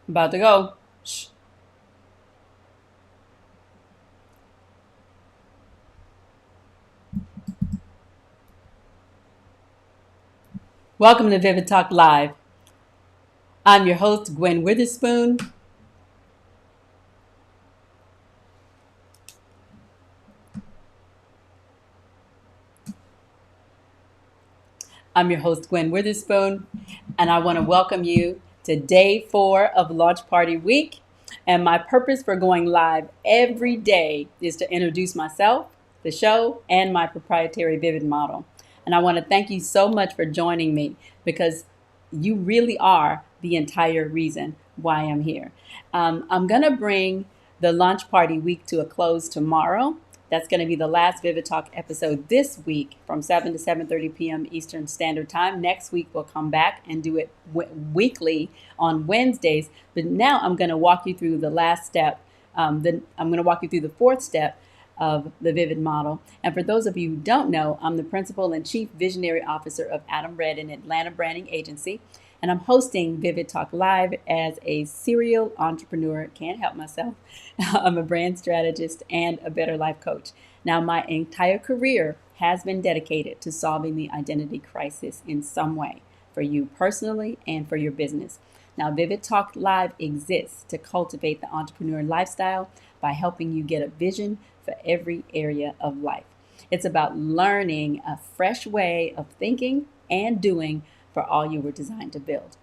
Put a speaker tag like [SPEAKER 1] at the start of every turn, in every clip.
[SPEAKER 1] About to go. Shh. Welcome to Vivid Talk Live. I'm your host, Gwen Witherspoon. I'm your host, Gwen Witherspoon, and I want to welcome you to day 4 of Launch Party Week. And my purpose for going live every day is to introduce myself, the show, and my proprietary Vivid model. And I want to thank you so much for joining me because you really are the entire reason why I'm here. I'm going to bring the Launch Party Week to a close tomorrow. That's going to be the last Vivid Talk episode this week from 7 to 7:30 p.m. Eastern Standard Time. Next week, we'll come back and do it weekly on Wednesdays. But now I'm going to walk you through the last step. I'm going to walk you through the fourth step of the Vivid model. And for those of you who don't know, I'm the principal and chief visionary officer of Adam Red and Atlanta Branding Agency. And I'm hosting Vivid Talk Live as a serial entrepreneur. Can't help myself. I'm a brand strategist and a better life coach. Now, my entire career has been dedicated to solving the identity crisis in some way for you personally and for your business. Now, Vivid Talk Live exists to cultivate the entrepreneur lifestyle by helping you get a vision for every area of life. It's about learning a fresh way of thinking and doing for all you were designed to build.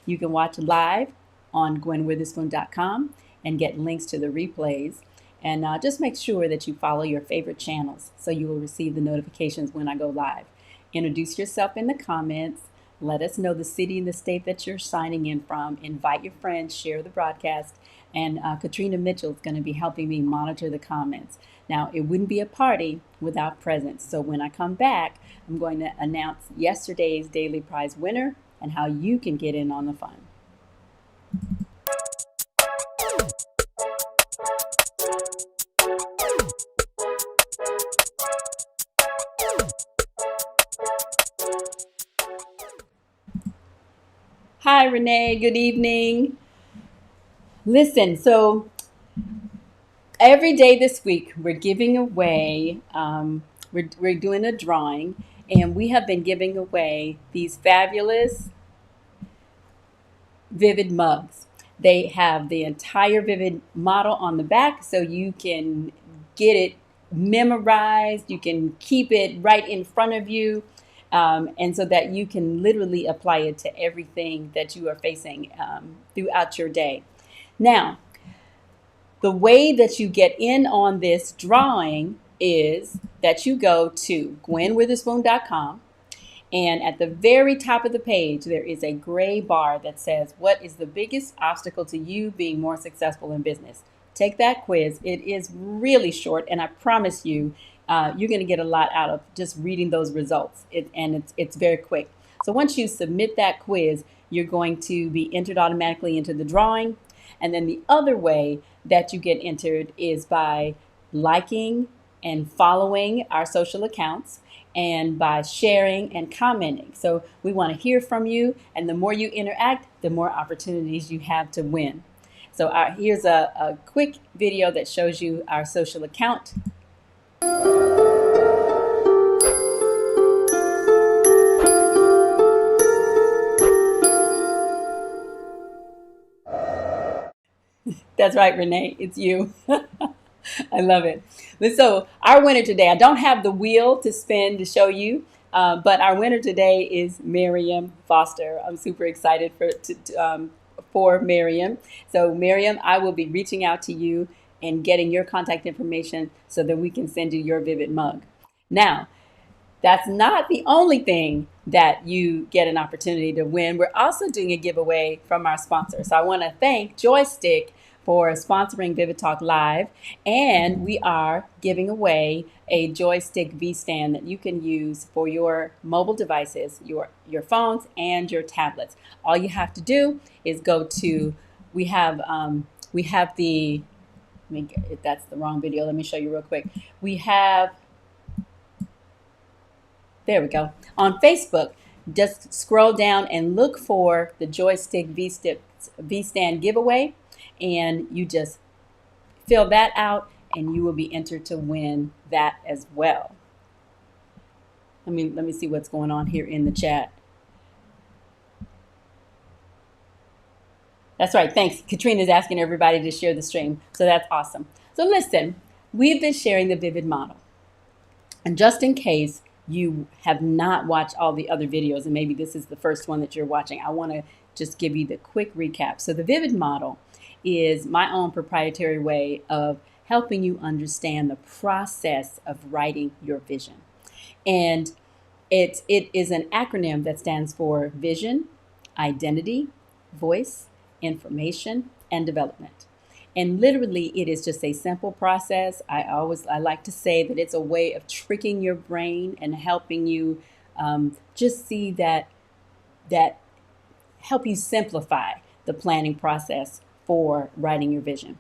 [SPEAKER 1] You can watch live on gwenwitherspoon.com and get links to the replays. And just make sure that you follow your favorite channels so you will receive the notifications when I go live. Introduce yourself in the comments. Let us know the city and the state that you're signing in from. Invite your friends, share the broadcast. And Katrina Mitchell is going to be helping me monitor the comments. Now, it wouldn't be a party without presents. So when I come back, I'm going to announce yesterday's daily prize winner and how you can get in on the fun. Hi, Renee. Good evening. Listen, so every day this week, we're giving away, we're doing a drawing, and we have been giving away these fabulous Vivid mugs. They have the entire Vivid model on the back, so you can get it memorized. You can keep it right in front of you, and so that you can literally apply it to everything that you are facing throughout your day. Now, the way that you get in on this drawing is that you go to gwenwitherspoon.com, and at the very top of the page, there is a gray bar that says, what is the biggest obstacle to you being more successful in business? Take that quiz. It is really short, and I promise you, you're going to get a lot out of just reading those results. It's very quick. So once you submit that quiz, you're going to be entered automatically into the drawing. And then the other way that you get entered is by liking and following our social accounts and by sharing and commenting. So we want to hear from you, and the more you interact, the more opportunities you have to win. So here's a quick video that shows you our social account. That's right, Renee, it's you. I love it. So our winner today, I don't have the wheel to spin to show you, but our winner today is Miriam Foster. I'm super excited for Miriam. So Miriam, I will be reaching out to you and getting your contact information so that we can send you your Vivid mug. Now, that's not the only thing that you get an opportunity to win. We're also doing a giveaway from our sponsor. So I want to thank Joystick for sponsoring Vivid Talk Live. And we are giving away a Joystick V stand that you can use for your mobile devices, your phones and your tablets. All you have to do is go to, we have the, that's the wrong video. Let me show you real quick. We have, there we go. On Facebook, just scroll down and look for the Joystick V V-Stand giveaway, and you just fill that out and you will be entered to win that as well. Let me see what's going on here in the chat. That's right. Thanks. Katrina's asking everybody to share the stream. So that's awesome. So listen, we've been sharing the Vivid model. And just in case you have not watched all the other videos, and maybe this is the first one that you're watching, I want to just give you the quick recap. So the Vivid model is my own proprietary way of helping you understand the process of writing your vision. And it is an acronym that stands for vision, identity, voice, information, and development. And literally, it is just a simple process. I like to say that it's a way of tricking your brain and helping you just see that help you simplify the planning process for writing your vision.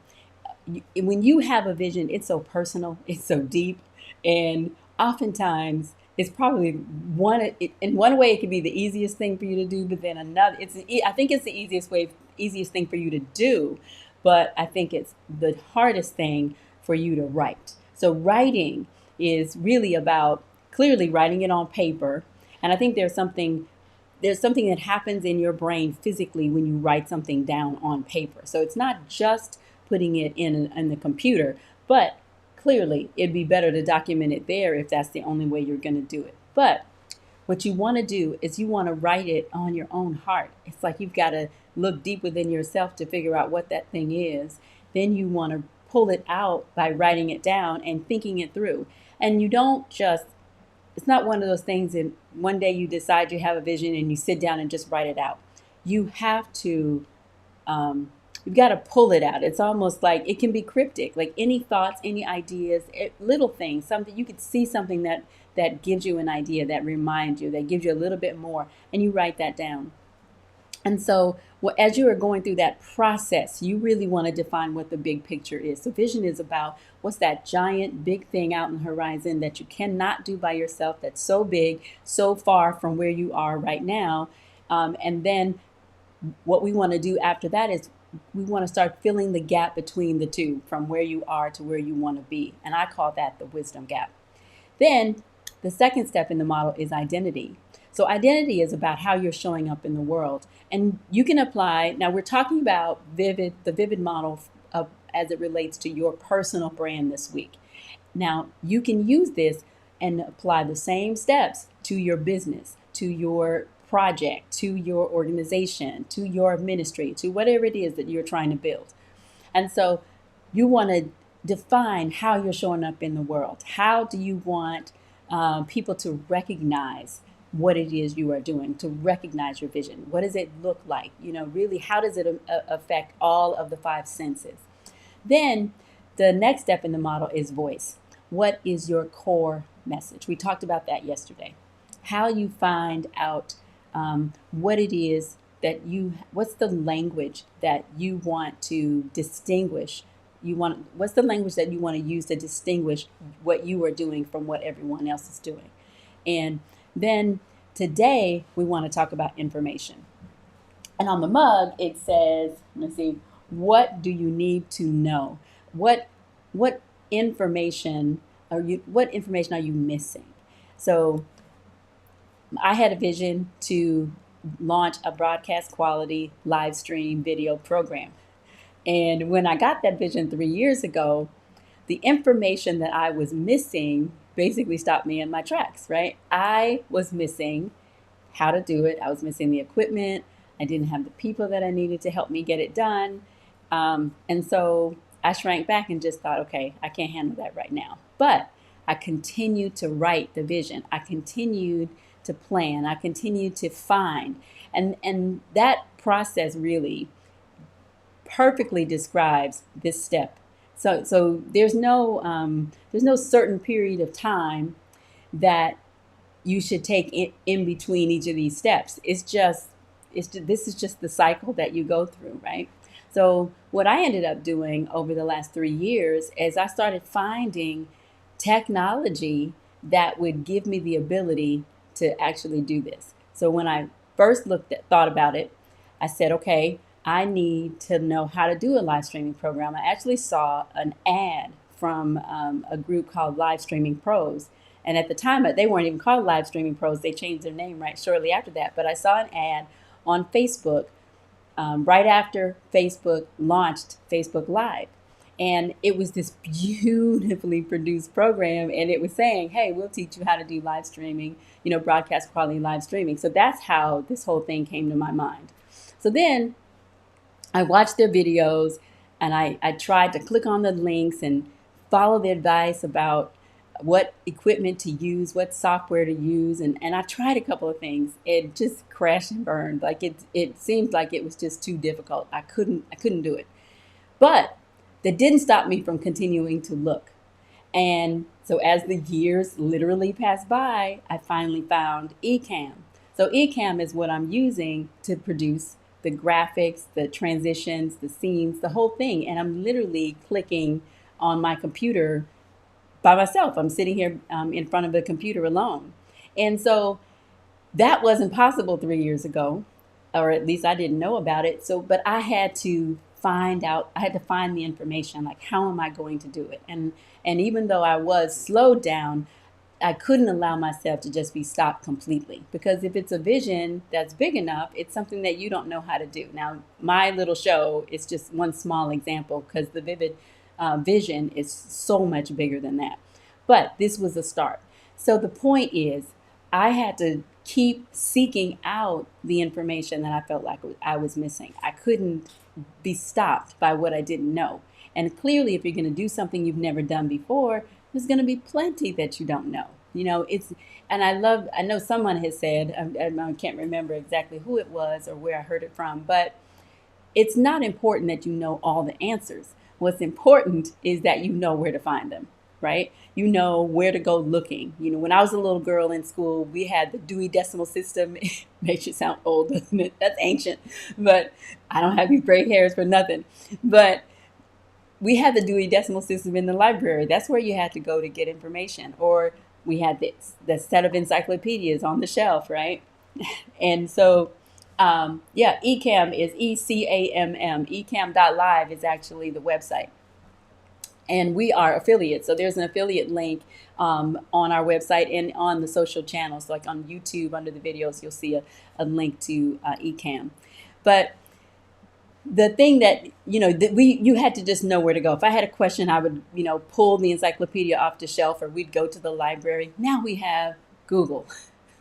[SPEAKER 1] When you have a vision, it's so personal, it's so deep, and oftentimes it's probably in one way it can be the easiest thing for you to do, but then another, I think it's the easiest thing for you to do, but I think it's the hardest thing for you to write. So writing is really about clearly writing it on paper, and I think there's something that happens in your brain physically when you write something down on paper. So it's not just putting it in the computer, but clearly it'd be better to document it there if that's the only way you're going to do it. But what you want to do is you want to write it on your own heart. It's like you've got to look deep within yourself to figure out what that thing is. Then you want to pull it out by writing it down and thinking it through. And you don't just, it's not one of those things that one day you decide you have a vision and you sit down and just write it out. You have to, you've got to pull it out. It's almost like it can be cryptic, like any thoughts, any ideas, little things, something you could see something that gives you an idea, that reminds you, that gives you a little bit more, and you write that down. And so as you are going through that process, you really want to define what the big picture is. So vision is about what's that giant big thing out on the horizon that you cannot do by yourself, that's so big, so far from where you are right now. And then what we want to do after that is we want to start filling the gap between the two, from where you are to where you want to be. And I call that the wisdom gap. Then the second step in the model is identity. So identity is about how you're showing up in the world. And you can apply, now we're talking about the Vivid model as it relates to your personal brand this week. Now you can use this and apply the same steps to your business, to your project, to your organization, to your ministry, to whatever it is that you're trying to build. And so you want to define how you're showing up in the world. How do you want people to recognize what it is you are doing, to recognize your vision? What does it look like? Really, how does it affect all of the five senses? Then the next step in the model is voice. What is your core message? We talked about that yesterday. How you find out what it is what's the language that you want to distinguish? What's the language that you want to use to distinguish what you are doing from what everyone else is doing? And then today we want to talk about information. And on the mug it says, let's see, what do you need to know? What information are you missing? So I had a vision to launch a broadcast quality live stream video program. And when I got that vision 3 years ago, the information that I was missing basically stopped me in my tracks, right? I was missing how to do it. I was missing the equipment. I didn't have the people that I needed to help me get it done. And so I shrank back and just thought, okay, I can't handle that right now. But I continued to write the vision. I continued to plan. I continued to find. And that process really perfectly describes this step. So there's no certain period of time that you should take in between each of these steps. This is just the cycle that you go through, right? So what I ended up doing over the last 3 years is I started finding technology that would give me the ability to actually do this. So when I first thought about it, I said, okay, I need to know how to do a live streaming program. I actually saw an ad from a group called Live Streaming Pros. And at the time, they weren't even called Live Streaming Pros. They changed their name right shortly after that. But I saw an ad on Facebook right after Facebook launched Facebook Live. And it was this beautifully produced program. And it was saying, hey, we'll teach you how to do live streaming, broadcast quality live streaming. So that's how this whole thing came to my mind. So then I watched their videos and I tried to click on the links and follow the advice about what equipment to use, what software to use. And I tried a couple of things. It just crashed and burned. Like it seemed like it was just too difficult. I couldn't do it. But that didn't stop me from continuing to look. And so as the years literally passed by, I finally found Ecamm. So Ecamm is what I'm using to produce the graphics, the transitions, the scenes, the whole thing. And I'm literally clicking on my computer by myself. I'm sitting here in front of a computer alone. And so that wasn't possible 3 years ago, or at least I didn't know about it. So, but I had to find out, I had to find the information, like how am I going to do it? And even though I was slowed down, I couldn't allow myself to just be stopped completely, because if it's a vision that's big enough, it's something that you don't know how to do. Now, my little show is just one small example because the vivid vision is so much bigger than that. But this was a start. So the point is, I had to keep seeking out the information that I felt like I was missing. I couldn't be stopped by what I didn't know. And clearly, if you're going to do something you've never done before, there's going to be plenty that you don't know. And I know someone has said, I can't remember exactly who it was or where I heard it from, but it's not important that you know all the answers. What's important is that you know where to find them, right? You know where to go looking. When I was a little girl in school, we had the Dewey Decimal System. It makes you sound old, doesn't it? That's ancient, but I don't have these gray hairs for nothing. But we had the Dewey Decimal System in the library. That's where you had to go to get information. Or we had the set of encyclopedias on the shelf, right? And so, Ecamm is ECAMM. Ecamm.live is actually the website. And we are affiliates. So there's an affiliate link on our website and on the social channels. Like on YouTube, under the videos, you'll see a link to Ecamm. But the thing that, you had to just know where to go. If I had a question, I would, pull the encyclopedia off the shelf, or we'd go to the library. Now we have Google.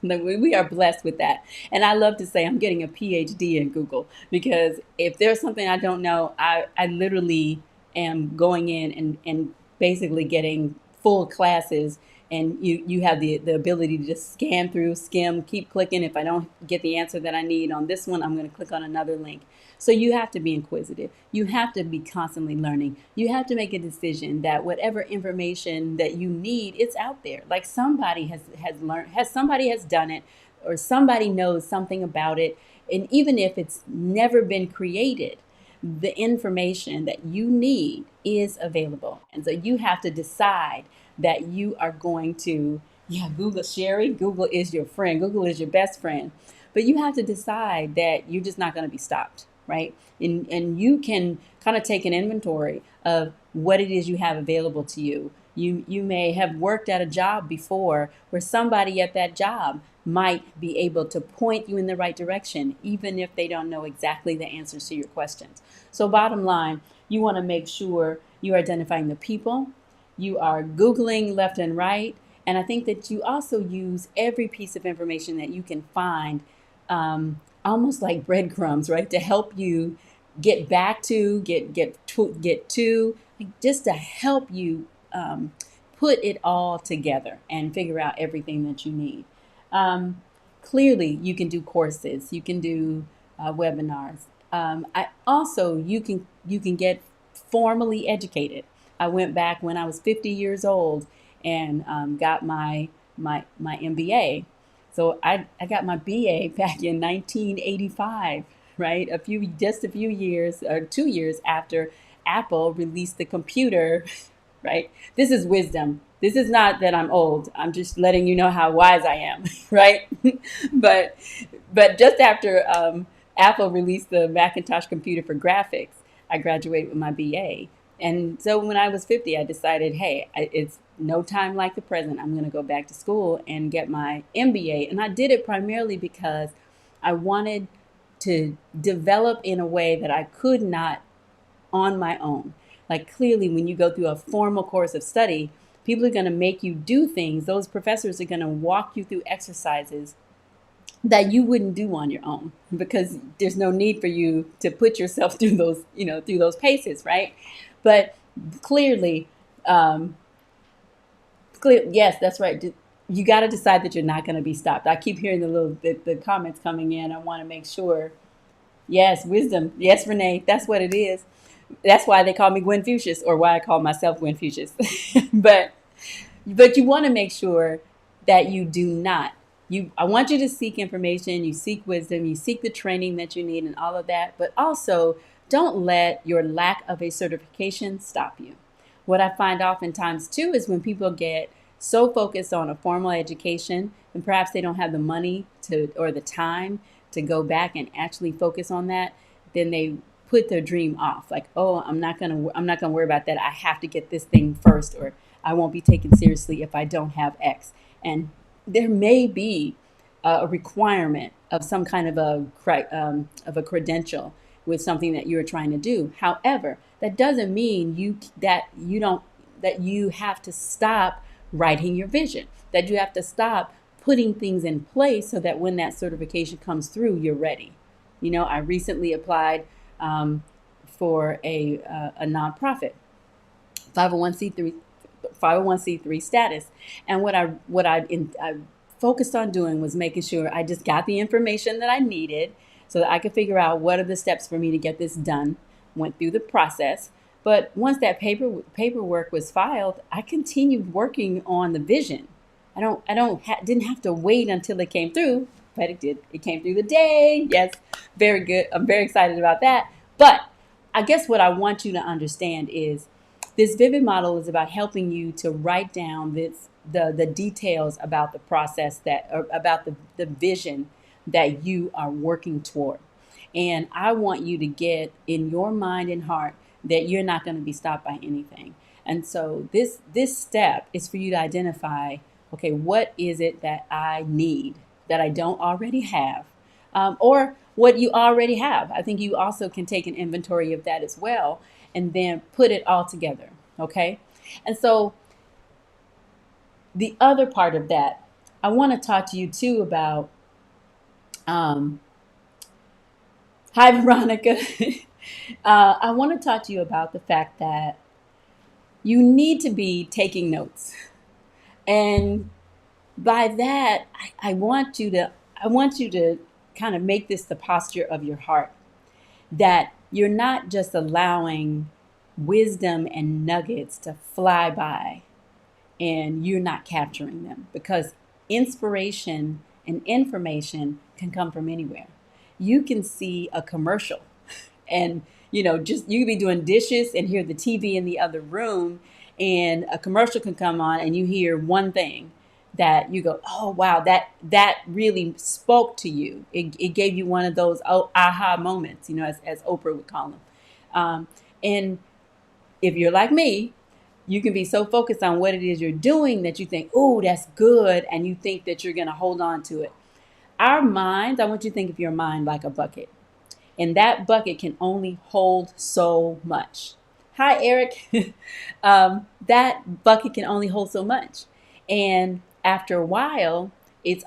[SPEAKER 1] We are blessed with that. And I love to say I'm getting a PhD in Google, because if there's something I don't know, I literally am going in and basically getting full classes. And you have the ability to just scan through, skim, keep clicking. If I don't get the answer that I need on this one, I'm going to click on another link. So you have to be inquisitive. You have to be constantly learning. You have to make a decision that whatever information that you need, it's out there. Like somebody has learned, somebody has done it, or somebody knows something about it. And even if it's never been created, the information that you need is available. And so you have to decide that you are going to, Google, Sherry, Google is your friend. Google is your best friend. But you have to decide that you're just not going to be stopped, right? And you can kind of take an inventory of what it is you have available to you. You may have worked at a job before where somebody at that job might be able to point you in the right direction, even if they don't know exactly the answers to your questions. So bottom line, you want to make sure you're identifying the people, you are Googling left and right, and I think that you also use every piece of information that you can find, almost like breadcrumbs, right, to help you get back to, just to help you put it all together and figure out everything that you need. Clearly, you can do courses, you can do webinars. I also you can get formally educated. I went back when I was 50 years old and got my MBA. So I got my BA back in 1985, right? Just a few years, or 2 years after Apple released the computer, right? This is wisdom. This is not that I'm old. I'm just letting you know how wise I am, right? but just after Apple released the Macintosh computer for graphics, I graduated with my BA. And so when I was 50, I decided, hey, it's no time like the present. I'm going to go back to school and get my MBA. And I did it primarily because I wanted to develop in a way that I could not on my own. Like clearly, when you go through a formal course of study, people are going to make you do things. Those professors are going to walk you through exercises that you wouldn't do on your own because there's no need for you to put yourself through those, through those paces, right? But clearly, um, yes, that's right. You got to decide that you're not going to be stopped. I keep hearing the comments coming in. I want to make sure. Yes, wisdom. Yes, Renee, that's what it is. That's why they call me Gwen Fuchsius, or why I call myself Gwen Fuchsius. but but you want to make sure that you do not. I want you to seek information, you seek wisdom, you seek the training that you need and all of that, but also don't let your lack of a certification stop you. What I find oftentimes too is when people get so focused on a formal education and perhaps they don't have the money to or the time to go back and actually focus on that, then they put their dream off. Like, oh, I'm not gonna worry about that. I have to get this thing first, or I won't be taken seriously if I don't have X. And there may be a requirement of some kind of a credential with something that you're trying to do. However, that doesn't mean that you have to stop writing your vision. That you have to stop putting things in place so that when that certification comes through, you're ready. I recently applied for a nonprofit, 501c3 501c3 status. And I focused on doing was making sure I just got the information that I needed so that I could figure out what are the steps for me to get this done. Went through the process. But once that paperwork was filed, I continued working on the vision. Didn't have to wait until it came through, but it did. It came through the day. Yes, very good. I'm very excited about that. But I guess what I want you to understand is this vivid model is about helping you to write down the details about the process or about the vision that you are working toward. And I want you to get in your mind and heart that you're not going to be stopped by anything. And so this step is for you to identify, okay, what is it that I need that I don't already have? Or what you already have. I think you also can take an inventory of that as well and then put it all together. Okay. And so the other part of that, I want to talk to you too about, hi, Veronica. I want to talk to you about the fact that you need to be taking notes. And by that, I want you to kind of make this the posture of your heart, that you're not just allowing wisdom and nuggets to fly by and you're not capturing them, because inspiration and information can come from anywhere. You can see a commercial and just you could be doing dishes and hear the TV in the other room, and a commercial can come on and you hear one thing that you go, oh wow, that really spoke to you. It gave you one of those aha moments, as Oprah would call them. And if you're like me, you can be so focused on what it is you're doing that you think, oh, that's good, and you think that you're going to hold on to it. Our minds, I want you to think of your mind like a bucket, and that bucket can only hold so much. Hi, Eric. That bucket can only hold so much, and after a while, it's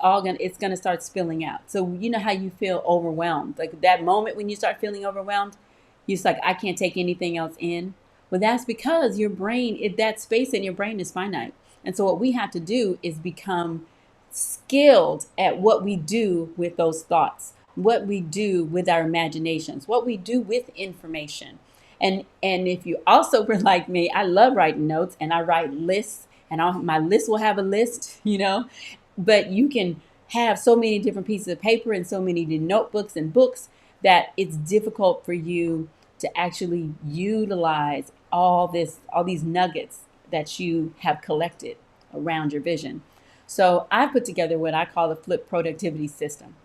[SPEAKER 1] gonna start spilling out. So you know how you feel overwhelmed, like that moment when you start feeling overwhelmed, you're just like, I can't take anything else in. Well, that's because your brain, that space in your brain is finite. And so what we have to do is become skilled at what we do with those thoughts, what we do with our imaginations, what we do with information. And if you also were like me, I love writing notes and I write lists, and my list will have a list, but you can have so many different pieces of paper and so many notebooks and books that it's difficult for you to actually utilize all these nuggets that you have collected around your vision. So I put together what I call the flip productivity system.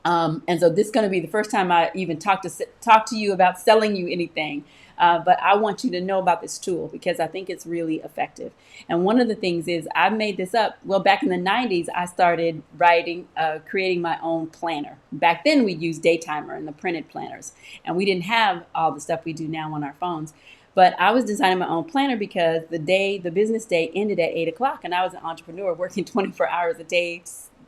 [SPEAKER 1] And so this is going to be the first time I even talk to you about selling you anything. But I want you to know about this tool because I think it's really effective. And one of the things is I made this up. Well, back in the 90s, I started creating my own planner. Back then, we used Daytimer and the printed planners, and we didn't have all the stuff we do now on our phones. But I was designing my own planner because the business day ended at 8 o'clock, and I was an entrepreneur working 24 hours a day,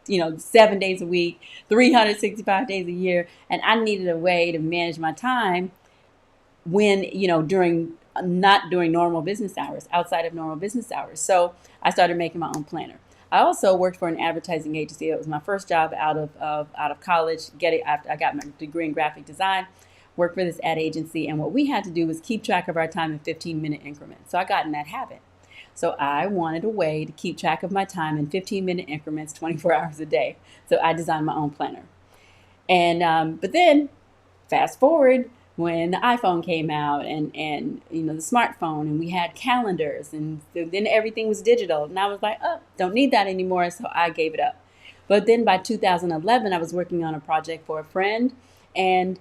[SPEAKER 1] 7 days a week, 365 days a year. And I needed a way to manage my time when, not during normal business hours, outside of normal business hours. So I started making my own planner. I also worked for an advertising agency. It was my first job out of college. After I got my degree in graphic design, worked for this ad agency, and what we had to do was keep track of our time in 15-minute increments. So I got in that habit. So I wanted a way to keep track of my time in 15-minute increments, 24 hours a day. So I designed my own planner. And but then fast forward when the iPhone came out and the smartphone, and we had calendars, and then everything was digital, and I was like, oh, don't need that anymore, so I gave it up. But then by 2011, I was working on a project for a friend, and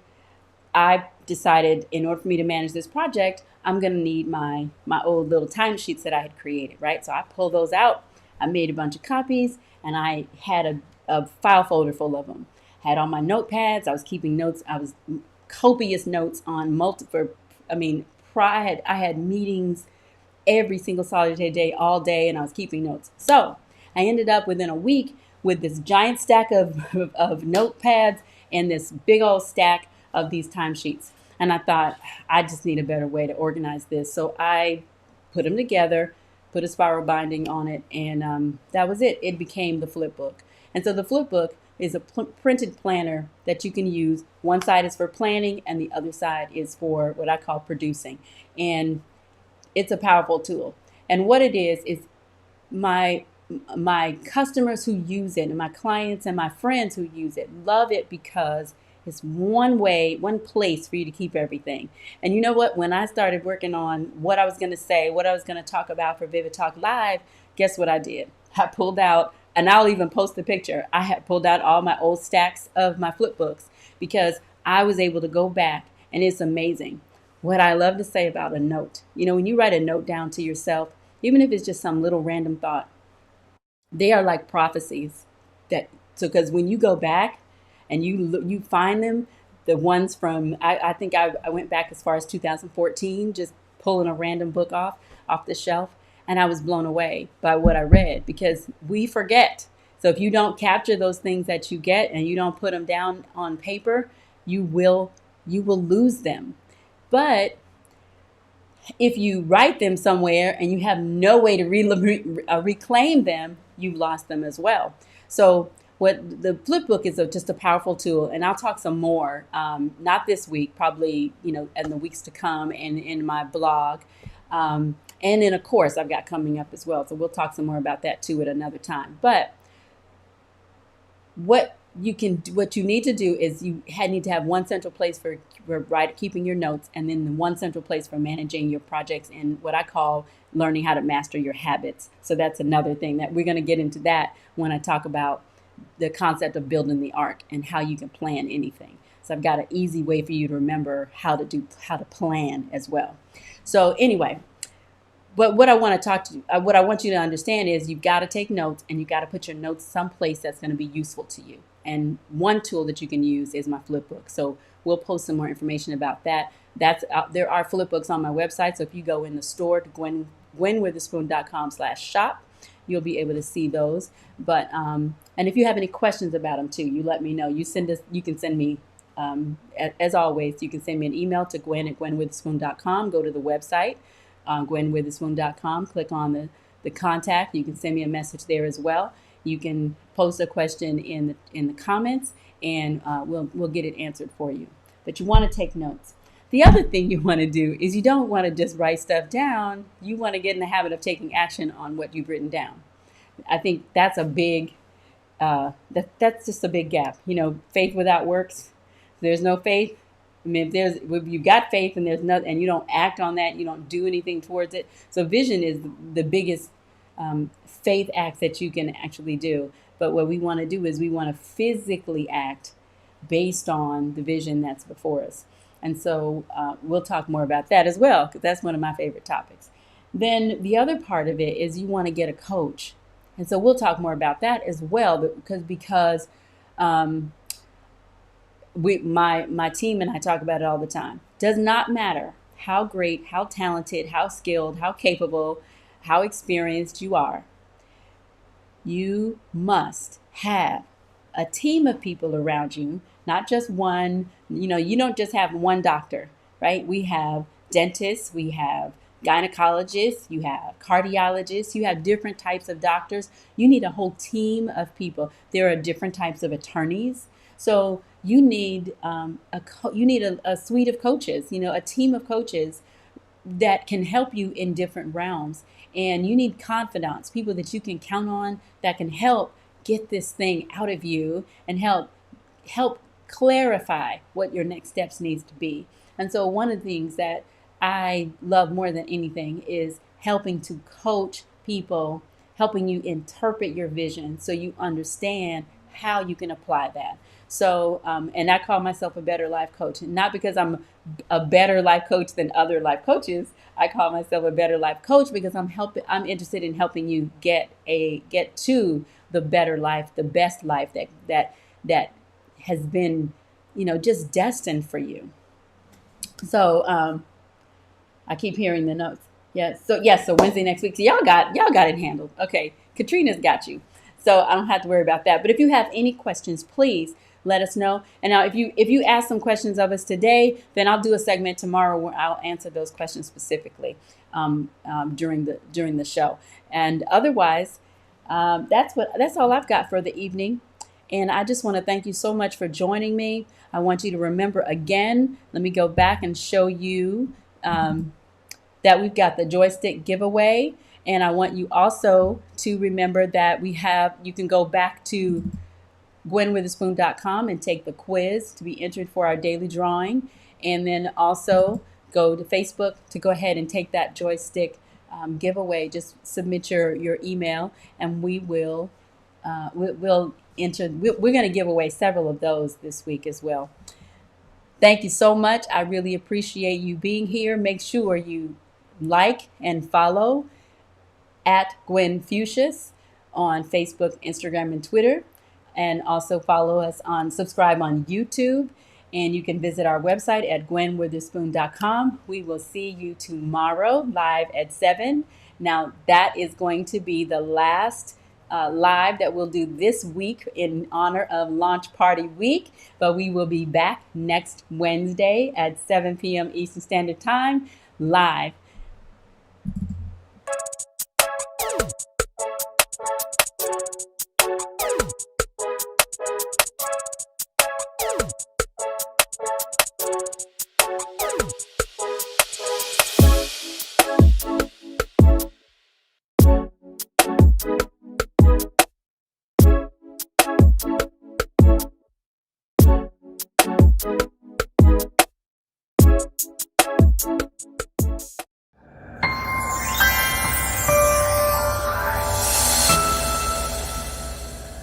[SPEAKER 1] I decided in order for me to manage this project, I'm going to need my old little timesheets that I had created, right? So I pulled those out. I made a bunch of copies, and I had a file folder full of them. Had all my notepads. I was keeping notes. I was copious notes on multiple. I had meetings every single solitary day, all day, and I was keeping notes. So I ended up within a week with this giant stack of notepads and this big old stack of these timesheets. And I thought, I just need a better way to organize this. So I put them together, put a spiral binding on it, and that was it. It became the flip book. And so the flip book is a printed planner that you can use. One side is for planning, and the other side is for what I call producing. And it's a powerful tool. And what it is my customers who use it, and my clients and my friends who use it love it because it's one place for you to keep everything. And you know what? When I started working on what I was going to say, what I was going to talk about for Vivid Talk Live, guess what I did? I pulled out, and I'll even post the picture. I had pulled out all my old stacks of my flip books because I was able to go back, and it's amazing. What I love to say about a note, when you write a note down to yourself, even if it's just some little random thought, they are like prophecies. Because when you go back and you find them, the ones from I think I went back as far as 2014, just pulling a random book off the shelf, and I was blown away by what I read because we forget. So if you don't capture those things that you get and you don't put them down on paper, you will lose them. But if you write them somewhere and you have no way to reclaim them, you've lost them as well. So what the flip book is just a powerful tool, and I'll talk some more, not this week, probably in the weeks to come, and in my blog, and in a course I've got coming up as well. So we'll talk some more about that too at another time. But what you need to do is you need to have one central place for keeping your notes, and then one central place for managing your projects, and what I call learning how to master your habits. So that's another thing that we're going to get into that when I talk about the concept of building the arc and how you can plan anything. So I've got an easy way for you to remember how to plan as well. So anyway, but what I want you to understand is you've got to take notes, and you've got to put your notes someplace that's going to be useful to you. And one tool that you can use is my flip book. So we'll post some more information about that. There are flip books on my website. So if you go in the store to gwenwitherspoon.com/shop, you'll be able to see those. But and if you have any questions about them too, you let me know. You can send me, as always, you can send me an email to gwen@gwenwitherspoon.com. Go to the website, gwenwitherspoon.com, click on the contact. You can send me a message there as well. You can post a question in the comments, and we'll get it answered for you. But you want to take notes. The other thing you want to do is you don't want to just write stuff down. You want to get in the habit of taking action on what you've written down. I think that's a big that's just a big gap. Faith without works, there's no faith. I mean, if you got faith and there's nothing, and you don't act on that, you don't do anything towards it. So vision is the biggest faith act that you can actually do. But what we want to do is we want to physically act based on the vision that's before us. And so we'll talk more about that as well, because that's one of my favorite topics. Then the other part of it is you want to get a coach. And so we'll talk more about that as well, because um, my team and I talk about it all the time. Does not matter how great, how talented, how skilled, how capable, how experienced you are. You must have a team of people around you, not just one. You don't just have one doctor, right? We have dentists, we have gynecologists, you have cardiologists, you have different types of doctors. You need a whole team of people. There are different types of attorneys. So you need a suite of coaches, a team of coaches that can help you in different realms. And you need confidants, people that you can count on that can help get this thing out of you and help clarify what your next steps needs to be. And so one of the things that I love more than anything is helping to coach people, helping you interpret your vision so you understand how you can apply that. So, and I call myself a better life coach, not because I'm a better life coach than other life coaches. I call myself a better life coach because I'm interested in helping you get to the better life, the best life that has been, just destined for you. So, I keep hearing the notes. Yes. So Wednesday next week. So y'all got it handled. Okay. Katrina's got you. So I don't have to worry about that. But if you have any questions, please let us know. And now if you ask some questions of us today, then I'll do a segment tomorrow where I'll answer those questions specifically during the show. And otherwise, that's all I've got for the evening. And I just want to thank you so much for joining me. I want you to remember again, let me go back and show you that we've got the joystick giveaway. And I want you also to remember that you can go back to gwenwitherspoon.com and take the quiz to be entered for our daily drawing. And then also go to Facebook to go ahead and take that joystick giveaway. Just submit your email and we'll enter. We're going to give away several of those this week as well. Thank you so much. I really appreciate you being here. Make sure you like and follow at Gwen Fuchsius on Facebook, Instagram, and Twitter. And also subscribe on YouTube. And you can visit our website at gwenwitherspoon.com. We will see you tomorrow live at 7. Now, that is going to be the last live that we'll do this week in honor of Launch Party Week. But we will be back next Wednesday at 7 p.m. Eastern Standard Time live